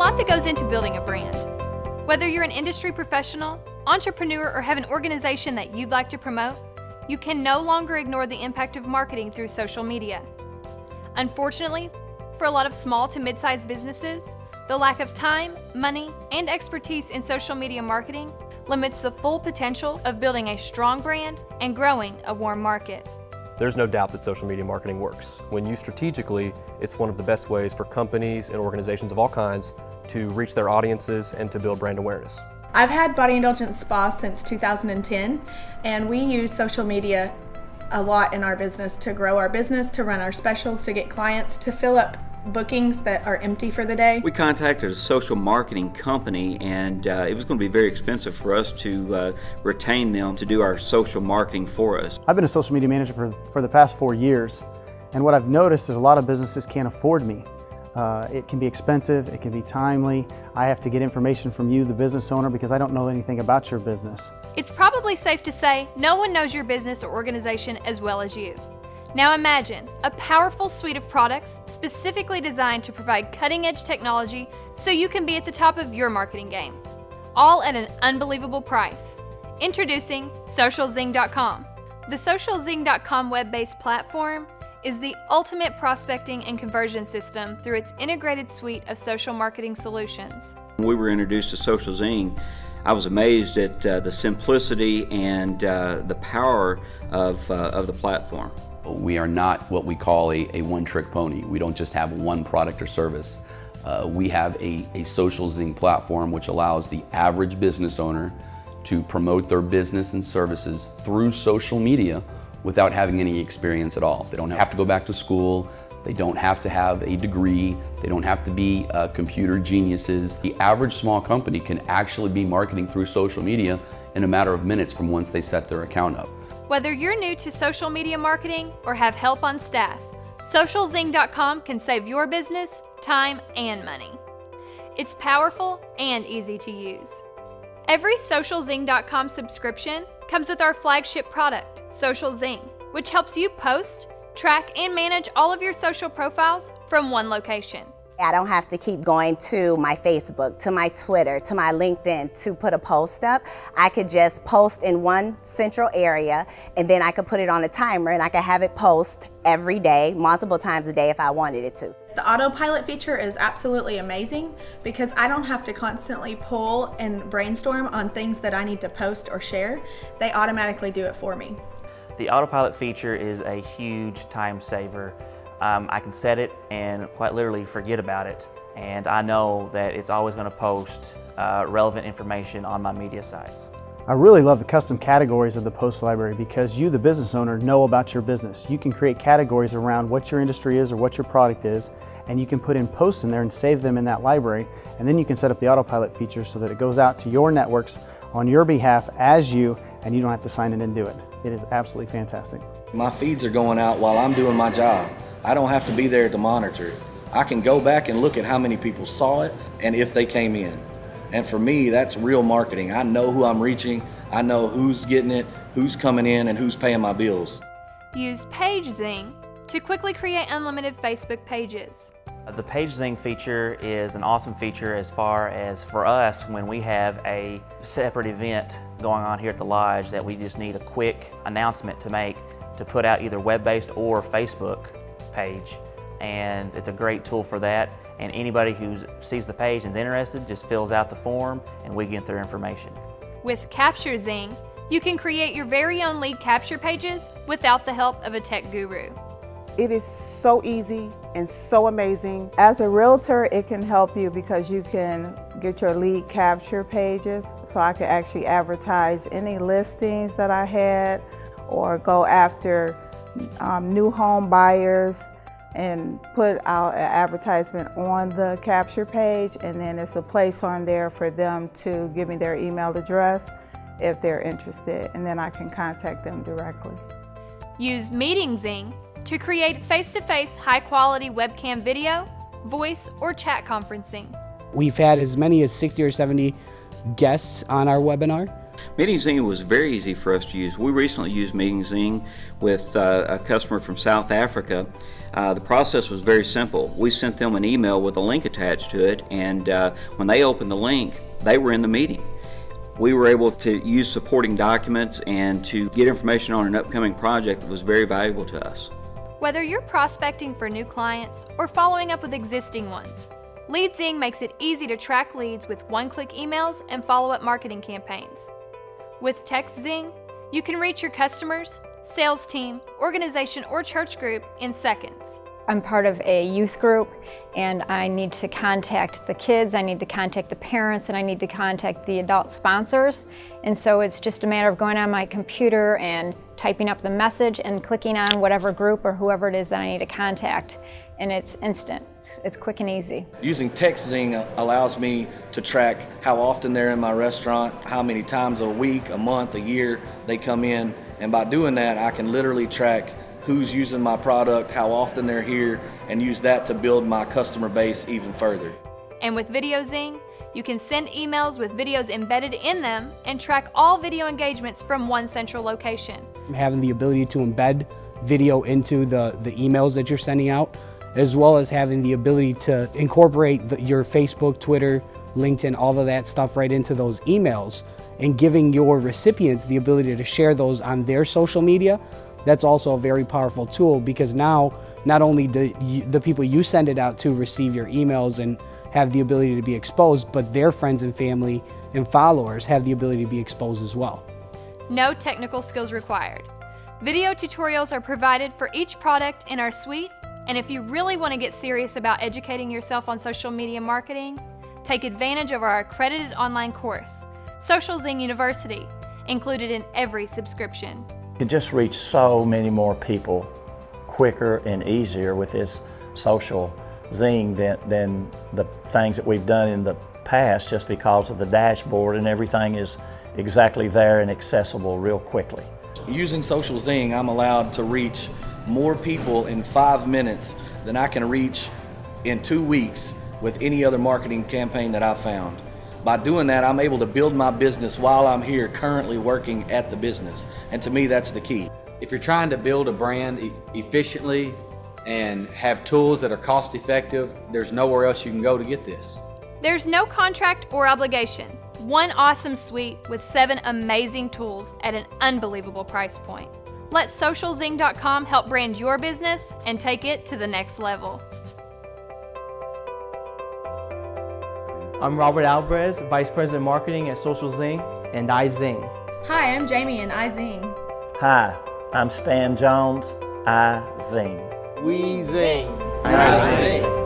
lot that goes into building a brand. Whether you're an industry professional, entrepreneur, or have an organization that you'd like to promote, you can no longer ignore the impact of marketing through social media. Unfortunately, for a lot of small to mid-sized businesses, the lack of time, money, and expertise in social media marketing limits the full potential of building a strong brand and growing a warm market. There's no doubt that social media marketing works. When used strategically, it's one of the best ways for companies and organizations of all kinds to reach their audiences and to build brand awareness. I've had Body Indulgence Spa since 2010, and we use social media a lot in our business to grow our business, to run our specials, to get clients, to fill up bookings that are empty for the day. We contacted a social marketing company, and it was going to be very expensive for us to retain them to do our social marketing for us. I've been a social media manager for the past 4 years, and what I've noticed is a lot of businesses can't afford me. It can be expensive, it can be timely. I have to get information from you, the business owner, because I don't know anything about your business. It's probably safe to say no one knows your business or organization as well as you. Now imagine a powerful suite of products specifically designed to provide cutting-edge technology so you can be at the top of your marketing game, all at an unbelievable price. Introducing SocialZing.com. The SocialZing.com web-based platform is the ultimate prospecting and conversion system through its integrated suite of social marketing solutions. When we were introduced to Social Zing, I was amazed at the simplicity and the power of the platform. We are not what we call a one-trick pony. We don't just have one product or service. We have a Social Zing platform which allows the average business owner to promote their business and services through social media without having any experience at all. They don't have to go back to school. They don't have to have a degree. They don't have to be computer geniuses. The average small company can actually be marketing through social media in a matter of minutes from once they set their account up. Whether you're new to social media marketing or have help on staff, SocialZing.com can save your business time and money. It's powerful and easy to use. Every SocialZing.com subscription comes with our flagship product, Social Zing, which helps you post, track, and manage all of your social profiles from one location. I don't have to keep going to my Facebook, to my Twitter, to my LinkedIn to put a post up. I could just post in one central area, and then I could put it on a timer and I could have it post every day, multiple times a day if I wanted it to. The autopilot feature is absolutely amazing because I don't have to constantly pull and brainstorm on things that I need to post or share. They automatically do it for me. The autopilot feature is a huge time saver. I can set it and quite literally forget about it, and I know that it's always going to post relevant information on my media sites. I really love the custom categories of the post library because you, the business owner, know about your business. You can create categories around what your industry is or what your product is, and you can put in posts in there and save them in that library, and then you can set up the autopilot feature so that it goes out to your networks on your behalf as you, and you don't have to sign in and do it. It is absolutely fantastic. My feeds are going out while I'm doing my job. I don't have to be there to monitor it. I can go back and look at how many people saw it and if they came in. And for me, that's real marketing. I know who I'm reaching, I know who's getting it, who's coming in, and who's paying my bills. Use PageZing to quickly create unlimited Facebook pages. The PageZing feature is an awesome feature as far as for us when we have a separate event going on here at the Lodge that we just need a quick announcement to make to put out either web-based or Facebook page, and it's a great tool for that, and anybody who sees the page and is interested just fills out the form and we get their information. With CaptureZing, you can create your very own lead capture pages without the help of a tech guru. It is so easy and so amazing. As a realtor, it can help you because you can get your lead capture pages, so I could actually advertise any listings that I had or go after new home buyers and put out an advertisement on the capture page, and then there's a place on there for them to give me their email address if they're interested, and then I can contact them directly. Use MeetingZing to create face-to-face high-quality webcam video, voice, or chat conferencing. We've had as many as 60 or 70 guests on our webinar. Meeting Zing was very easy for us to use. We recently used Meeting Zing with a customer from South Africa. The process was very simple. We sent them an email with a link attached to it, and when they opened the link, they were in the meeting. We were able to use supporting documents and to get information on an upcoming project that was very valuable to us. Whether you're prospecting for new clients or following up with existing ones, LeadZing makes it easy to track leads with one-click emails and follow-up marketing campaigns. With TextZing, you can reach your customers, sales team, organization, or church group in seconds. I'm part of a youth group, and I need to contact the kids, I need to contact the parents, and I need to contact the adult sponsors. And so it's just a matter of going on my computer and typing up the message and clicking on whatever group or whoever it is that I need to contact. And it's instant. It's quick and easy. Using TextZing allows me to track how often they're in my restaurant, how many times a week, a month, a year they come in. And by doing that, I can literally track who's using my product, how often they're here, and use that to build my customer base even further. And with VideoZing, you can send emails with videos embedded in them and track all video engagements from one central location. Having the ability to embed video into the emails that you're sending out, as well as having the ability to incorporate your Facebook, Twitter, LinkedIn, all of that stuff right into those emails, and giving your recipients the ability to share those on their social media. That's also a very powerful tool, because now not only do the people you send it out to receive your emails and have the ability to be exposed, but their friends and family and followers have the ability to be exposed as well. No technical skills required. Video tutorials are provided for each product in our suite, and if you really want to get serious about educating yourself on social media marketing, take advantage of our accredited online course, SocialZing University, included in every subscription. You can just reach so many more people quicker and easier with this SocialZing than the things that we've done in the past, just because of the dashboard and everything is exactly there and accessible real quickly. Using SocialZing, I'm allowed to reach more people in 5 minutes than I can reach in 2 weeks with any other marketing campaign that I've found. By doing that, I'm able to build my business while I'm here currently working at the business. And to me, that's the key. If you're trying to build a brand efficiently and have tools that are cost effective, there's nowhere else you can go to get this. There's no contract or obligation. One awesome suite with 7 amazing tools at an unbelievable price point. Let SocialZing.com help brand your business and take it to the next level. I'm Robert Alvarez, Vice President Marketing at SocialZing, and I Zing. Hi, I'm Jamie, and I Zing. Hi, I'm Stan Jones. I Zing. We Zing. I Zing.